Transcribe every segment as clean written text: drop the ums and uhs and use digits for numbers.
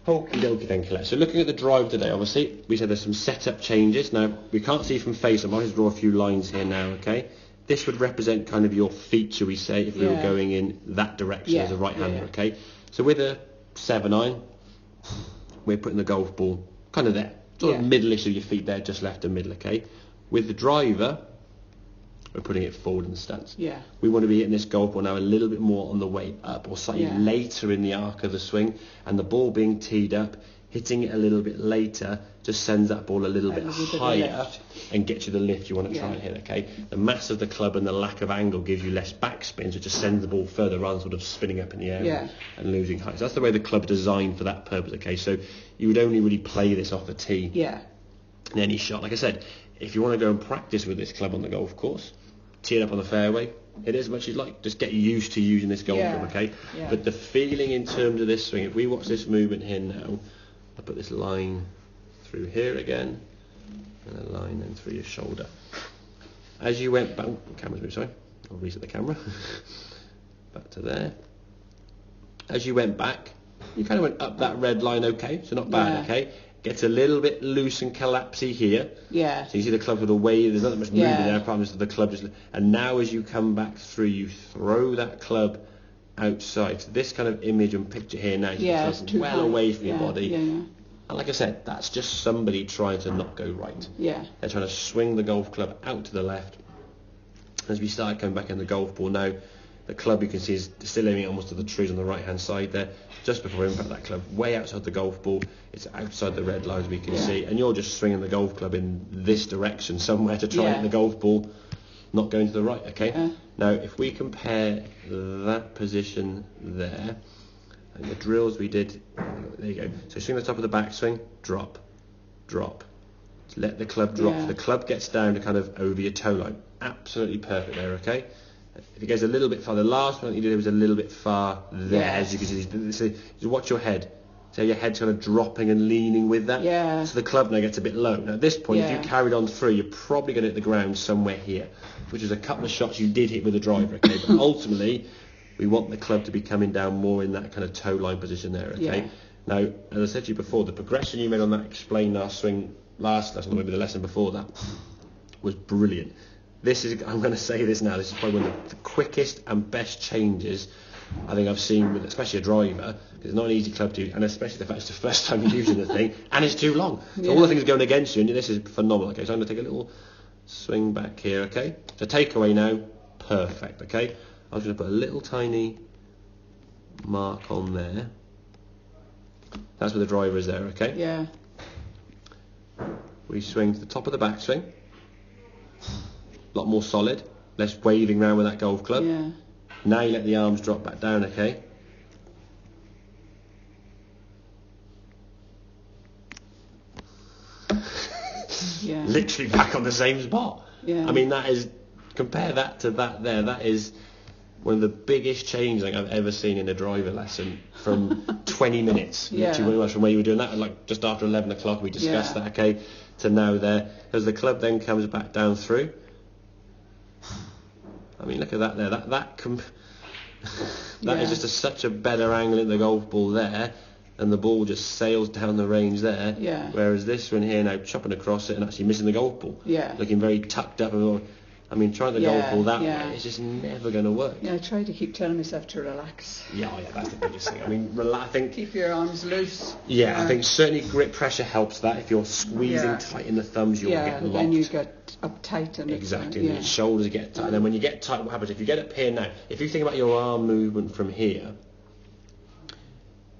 Okie dokie then, Colette. So looking at the drive today, obviously, we said there's some setup changes. Now, we can't see from face, I might just draw a few lines here now, okay? This would represent kind of your feet, shall we say, if we were going in that direction as a right-hander, okay? So with a 7-iron, we're putting the golf ball kind of there, sort of middle-ish of your feet there, just left of middle, okay? With the driver, we're putting it forward in the stance. Yeah. We want to be hitting this golf ball now a little bit more on the way up, or slightly later in the arc of the swing, and the ball being teed up, hitting it a little bit later just sends that ball a little bit higher and gets you the lift you want to try and hit, okay? The mass of the club and the lack of angle gives you less backspin, so it just sends the ball further rather than sort of spinning up in the air and losing height. So that's the way the club's designed for that purpose, okay? So you would only really play this off the tee in any shot. Like I said, if you want to go and practice with this club on the golf course, tee it up on the fairway, it is as much as you like. Just get used to using this golf club, okay? But the feeling in terms of this swing, if we watch this movement here now, I'll put this line through here again, and a line then through your shoulder. As you went back, camera's moved, sorry, I'll reset the camera. Back to there. As you went back, you kind of went up that red line, okay? So not bad, okay? Gets a little bit loose and collapsy here. Yeah. So you see the club sort of wave, there's not that much movement there, apart from the club just... And now as you come back through, you throw that club outside. So this kind of image and picture here now, it's well away from your body. And like I said, that's just somebody trying to not go right. Yeah. They're trying to swing the golf club out to the left. As we start coming back in the golf ball now, the club you can see is still aiming almost to the trees on the right hand side there, just before we impact that club, way outside the golf ball. It's outside the red lines we can see, and you're just swinging the golf club in this direction somewhere to try and hit the golf ball, not going to the right, okay? Now, if we compare that position there, and the drills we did, there you go. So swing the top of the backswing, drop, drop. Let the club drop. So the club gets down to kind of over your toe line. Absolutely perfect there, okay? If it goes a little bit far, the last one that you did was a little bit far there, as you can see. So watch your head. So your head's kind of dropping and leaning with that. Yeah. So the club now gets a bit low. Now at this point, if you carried on through, you're probably going to hit the ground somewhere here, which is a couple of shots you did hit with a driver, okay? But ultimately, we want the club to be coming down more in that kind of toe line position there, okay? Now, as I said to you before, the progression you made on that explain our swing last lesson, or maybe the lesson before that, was brilliant. This is, I'm going to say this now, this is probably one of the quickest and best changes I think I've seen with especially a driver, because it's not an easy club to use, and especially the fact it's the first time you're using the thing, and it's too long. So all the things going against you, and this is phenomenal, okay? So I'm going to take a little swing back here, okay? So takeaway now, perfect, okay? I'm just going to put a little tiny mark on there. That's where the driver is there, okay? Yeah. We swing to the top of the backswing. A lot more solid, less waving around with that golf club. Yeah. Now you let the arms drop back down, okay? Literally back on the same spot. Yeah. I mean, that is, compare that to that there, that is one of the biggest changes I've ever seen in a driver lesson from 20 minutes. Literally, from where you were doing that, like just after 11 o'clock we discussed that, okay, to now there. As the club then comes back down through, I mean, look at that there. That is just such a better angle in the golf ball there, and the ball just sails down the range there. Yeah. Whereas this one here now, chopping across it and actually missing the golf ball. Yeah. Looking very tucked up. I mean, trying the golf ball that way, it's just never going to work. Yeah, I try to keep telling myself to relax. Yeah, that's the biggest thing. I mean, I think... Keep your arms loose. Yeah, I think certainly grip pressure helps that. If you're squeezing tight in the thumbs, you'll get locked. and you get uptight. And exactly, and your shoulders get tight. And then when you get tight, what happens? If you get up here now, if you think about your arm movement from here,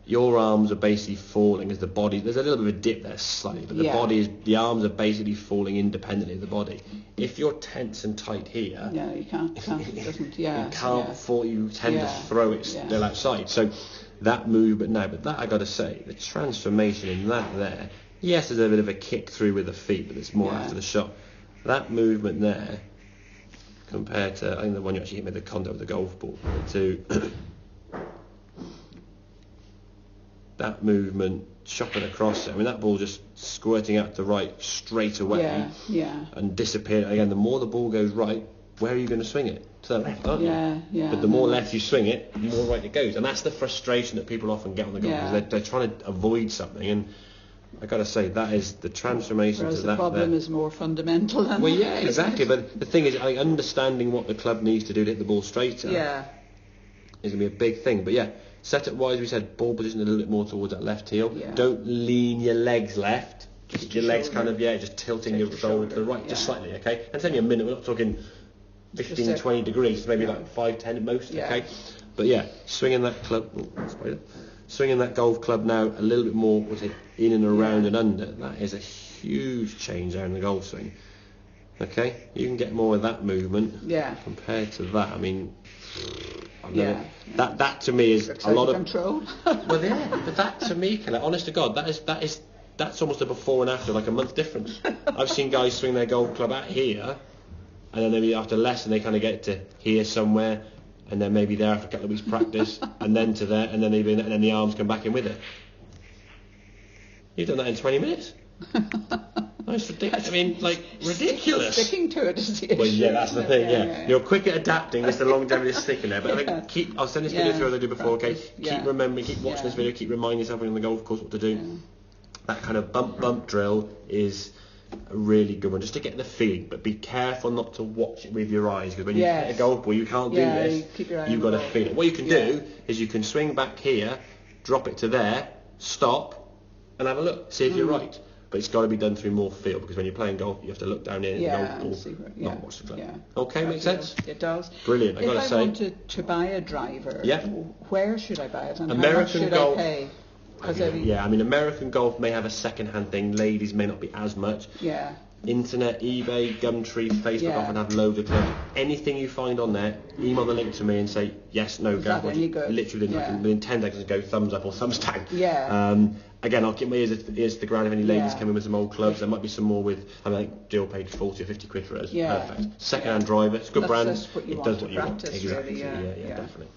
your arms are basically falling as the body, there's a little bit of a dip there slightly, but the arms are basically falling independently of the body. If you're tense and tight here, you can't it doesn't, you can't fall, you tend to throw it still outside. So that movement now, but that I got to say, the transformation in that there, yes, there's a bit of a kick through with the feet, but it's more after the shot. That movement there, compared to, I think the one you actually hit with the contact with the golf ball, to that movement chopping across it. I mean, that ball just squirting out to right straight away and disappearing. Again, the more the ball goes right, where are you going to swing it? To the left, aren't you? Yeah. But the more left you swing it, the more right it goes. And that's the frustration that people often get on the golf, because they're trying to avoid something. And I got to say, that is the transformation Whereas to the that. problem is more fundamental than well, yeah, exactly. But the thing is, I think understanding what the club needs to do to hit the ball straighter is going to be a big thing. But yeah, setup wise, we said ball position a little bit more towards that left heel. Yeah. Don't lean your legs left. Just your legs shoulder. kind of, just tilting your shoulder to the right, just slightly, okay? And it's only a minute, we're not talking 15, 20 degrees, maybe like 5, 10 at most, okay? But yeah, swinging that club, swinging that golf club now a little bit more, in and around and under, that is a huge change there in the golf swing. Okay, you can get more of that movement compared to that. I mean, that to me is a lot of control. Well, yeah, but that to me, Colette, honest to God, that's almost a before and after, like a month difference. I've seen guys swing their golf club out here, and then maybe after lesson they kind of get to here somewhere, and then maybe there after a couple of weeks practice, and then to there, and then the arms come back in with it. You've done that in 20 minutes. That's ridiculous. I mean, like, ridiculous. Sticking to it is the issue. Well, yeah, that's the thing. Yeah. You're quick at adapting. It's the longevity of sticking there. But I think I'll send this video through as I did before. Okay, keep remembering, keep watching this video, keep reminding yourself when you're on the golf course what to do. That kind of bump drill is a really good one, just to get the feeling. But be careful not to watch it with your eyes, because when you hit a golf ball, you can't do this. You've got to feel it. What you can do is you can swing back here, drop it to there, stop, and have a look, see if you're right. But it's got to be done through more feel, because when you're playing golf, you have to look down in at the golf ball, not watch the club. Okay, makes sense? It does. Brilliant. I got to say. If I wanted to buy a driver, where should I buy it, and American how much should golf, I pay? I mean, American golf may have a second-hand thing. Ladies may not be as much. Yeah. Internet, eBay, Gumtree, Facebook often have loads of clubs. Anything you find on there, email the link to me and say yes, no, go. Literally, within 10 seconds, go thumbs up or thumbs down. Again, I'll keep my ears to the ground if any ladies come in with some old clubs. There might be some more with, I think Jill paid 40 or 50 quid for hers. Perfect. Second-hand driver, it's a good brand. It does what you want. Exactly. Really, definitely.